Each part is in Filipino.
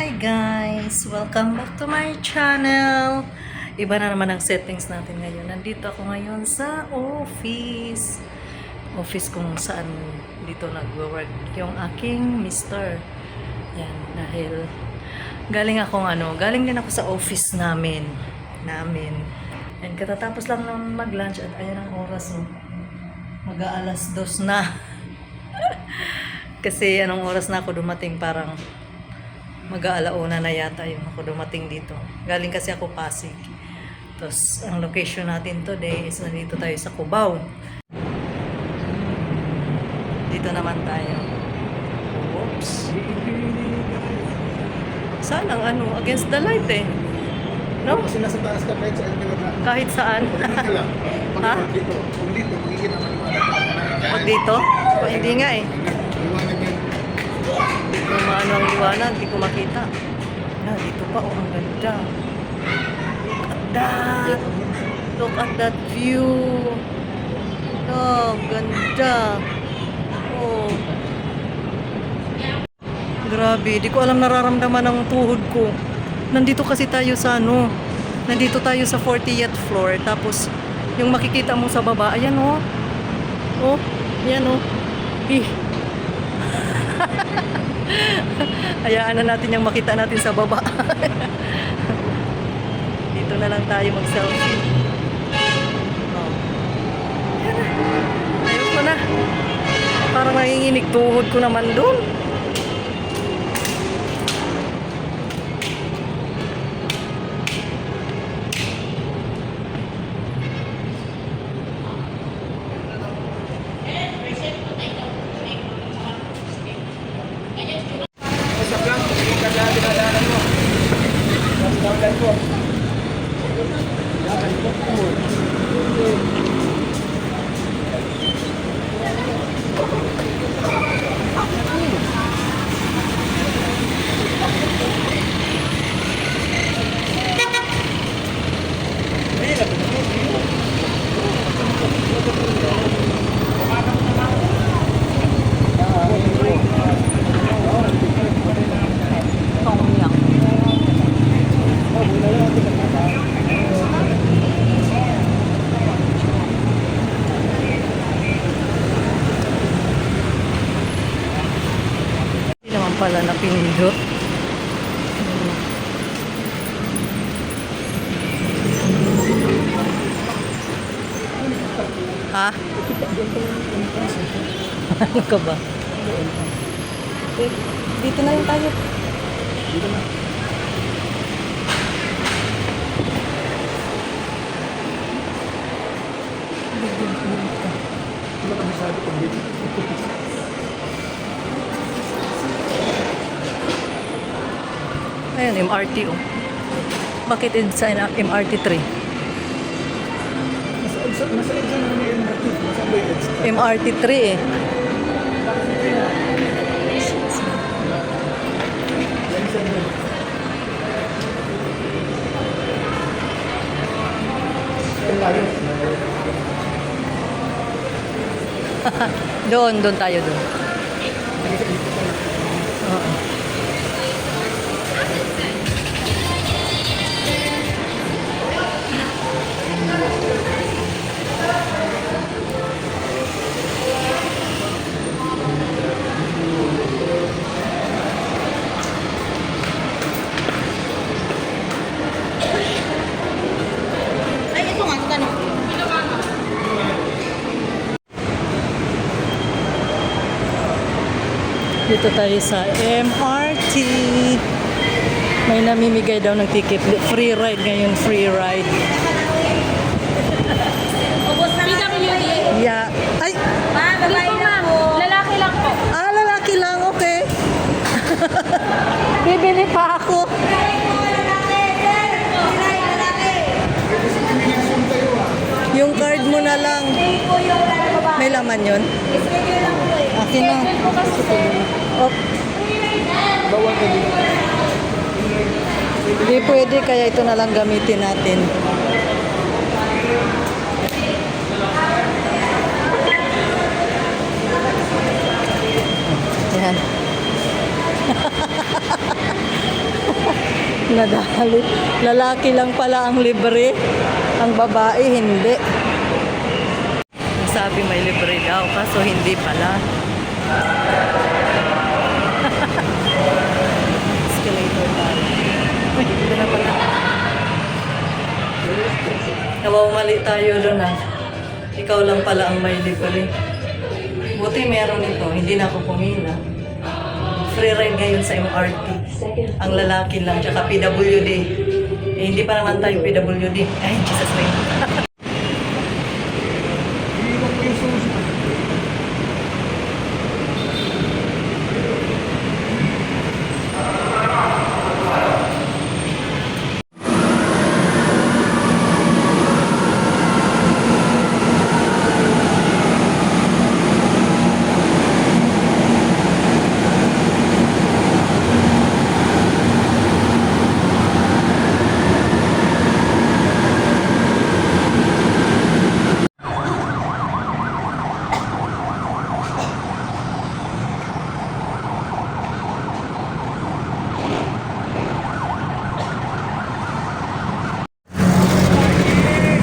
Hi guys! Welcome back to my channel! Iba na naman ang settings natin ngayon. Nandito ako ngayon sa office. Office kung saan dito nag-work yung aking mister. Yan, dahil galing din ako sa office namin. And katatapos lang ng mag-lunch at ayan ang oras. Mag-aalas 2 na. Kasi anong oras na ako dumating, parang mag-aalauna na yata yung ako dumating dito. Galing kasi ako Pasig. Tapos, ang location natin today is nandito tayo sa Cubao. Dito naman tayo. Oops. Saan ang against the light eh. No? Kasi nasa taas ka kahit saan ka lang. Kahit saan. Pag ka lang. Ha? Dito. Kung dito, magiging naman liwanag. Pag dito? Hindi nga eh. Liwanag yan. Kung maano ang liwanag, hindi ko makita. Dito pa, ang ganda. Look at that view. Ganda. Oh. Grabe, di ko alam nararamdaman ng tuhod ko. Nandito kasi tayo sa nandito tayo sa 40th floor. Tapos, yung makikita mo sa baba, ayan oh. Oh, ayan oh. Hayaan na natin yung makita natin sa baba. Dito na lang tayo mag-selfie. Oh. Ayun na. Parang nanginginig tuhod ko naman doon. Pala na pindot. Ha? Ano ka ba? Dito na lang tayo. Dito na. Ano kami sabi kung dito? Ayan, MRT oh. Bakit sa MRT 3? Nasa exam na may MRT. Nasa may exam. MRT 3 eh. Doon tayo doon. Oo. Dito tayo sa MRT. May namimigay daw ng ticket. Free ride ngayon, free ride. PWD. Yeah. Ay! Babae lang po. Lalaki lang po. Lalaki lang, okay. Bibili pa ako. Yung card mo na lang. May laman yun? Akin na. Oh. Bawal ka dito. Hindi pwede, kaya ito na lang gamitin natin. Yan. Nadali. Lalaki lang pala ang libre. Ang babae, hindi. Sabi may libre daw, kaso hindi pala. Escalator tayo. Uy, dito na pala. Nawawali tayo doon ah. Ikaw lang pala ang may libre. Buti meron ito, hindi na ako pumila. Free ride ngayon sa MRT. Ang lalaki lang, tsaka PWD. Eh, hindi pa naman tayo PWD. Ay, Jesus name. Iiwan ko yung susi.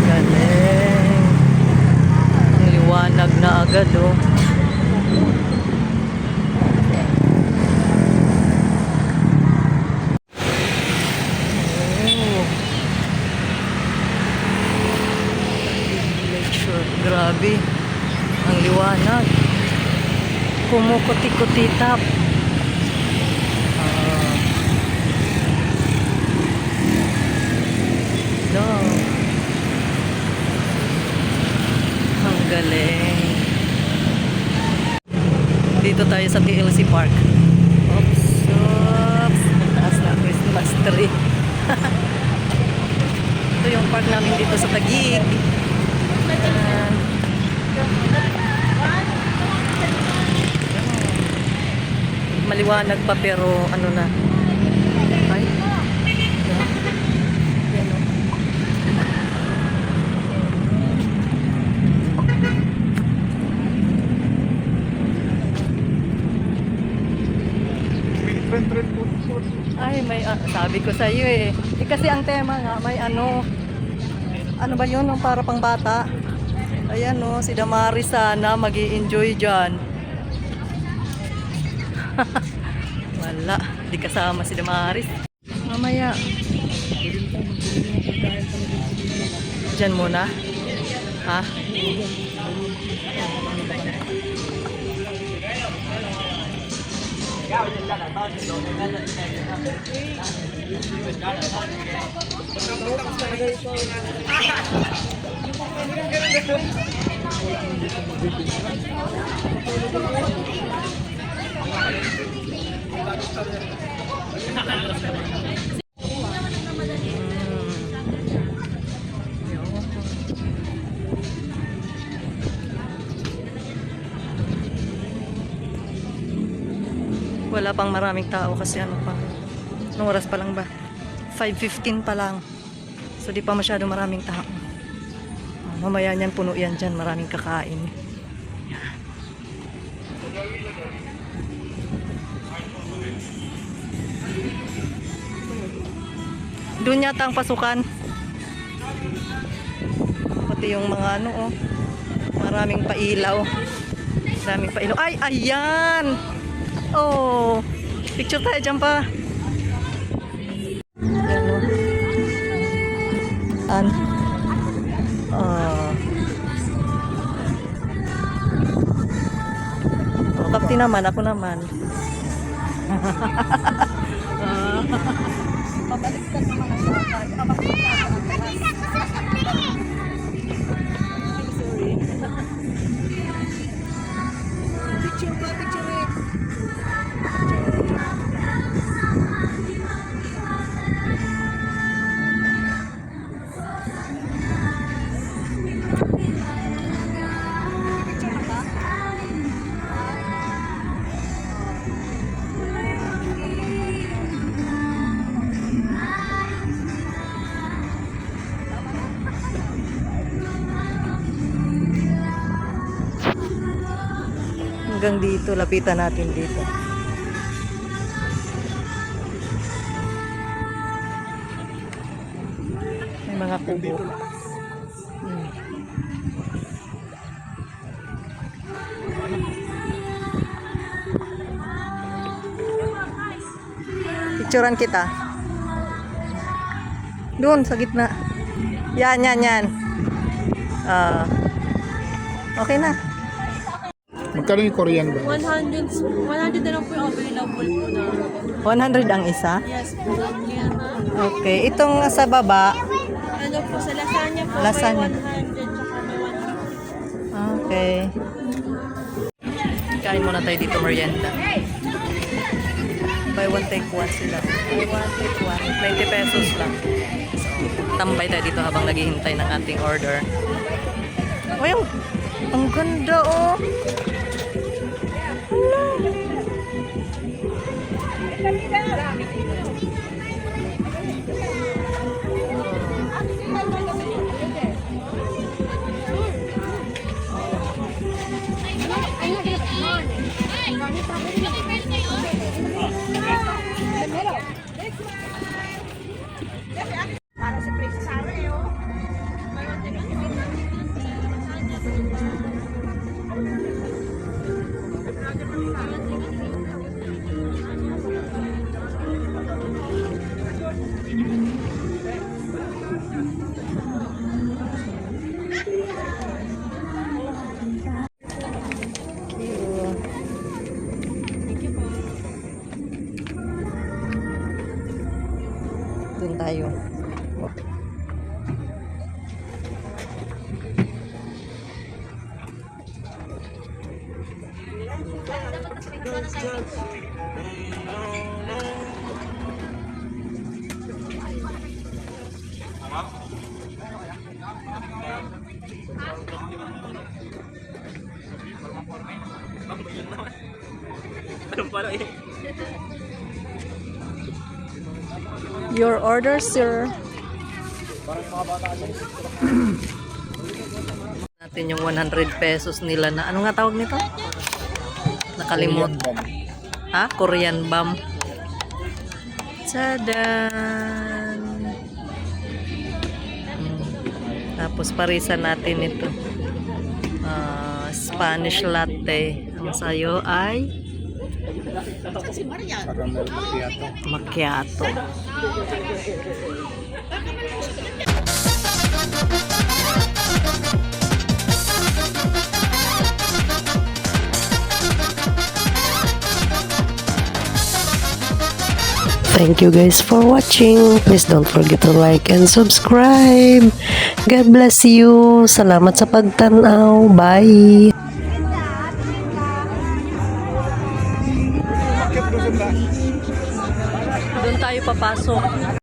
Galing. Ang liwanag na agad, oh. Oh. Lecture. Grabe. Ang liwanag. Kumukuti-kutitap. Ah. No. Ang galing. Dito tayo sa TLC Park. Oops, oops. Taas na Christmas tree. Ito yung park namin dito sa Taguig. Ayan. Maliwanag pa pero ano na. Ay. Yan, oh. May trend po. Ay, may sabi ko sa iyo eh. Kasi ang tema nga may ano ba 'yun, yung para pang bata. Ayan oh, si Damaris sana magi-enjoy diyan. Wala, di kasama si Damaris. Mamaya. Diyan muna. Ha? Wala pang maraming tao kasi ano pa. Anong oras pa lang ba? 5:15 pa lang. So di pa masyado maraming tao. Mamaya niyan puno yan dyan. Maraming kakain. Doon yata ang pasukan. Pati yung mga ano oh. Maraming pailaw. Maraming pailaw. Ay, ayan! Oh, picture tayo dyan pa. Ayan o. An. Oh, kapti naman, ako naman. Pabalik ka naman ang sorry. Picture ba, picture it. Hanggang dito, lapitan natin dito. Mga kubo. Hmm. Picturean kita. Doon sa gitna. Yan, yan, yan. Okay na. Magkano yung Korean ba? 100 na lang po yung available po na. 100 ang isa. Yes po. Yan na. Okay. Itong sa baba. Ano po, sa lasagna po Lasagna. may 100 tsaka may 100. Okay. Kain muna tayo dito merienda. Buy one take one sila. Buy one take one. 20 pesos lang. So, tambay tayo dito habang naghihintay ng ating order. Wow! Ang ganda oh! Doon tayo. Your order, sir. Natin yung 100 pesos nila na ano nga tawag nito? Nakalimot. Ha? Korean bomb. Tadan! Tapos parisan natin ito. Spanish latte. Ang sayo ay Caramel macchiato. macchiato. Thank you guys for watching. Please don't forget to like and subscribe. God bless you. Salamat sa pagtanaw. Bye. Bakit doon sa taas? Doon tayo papasok.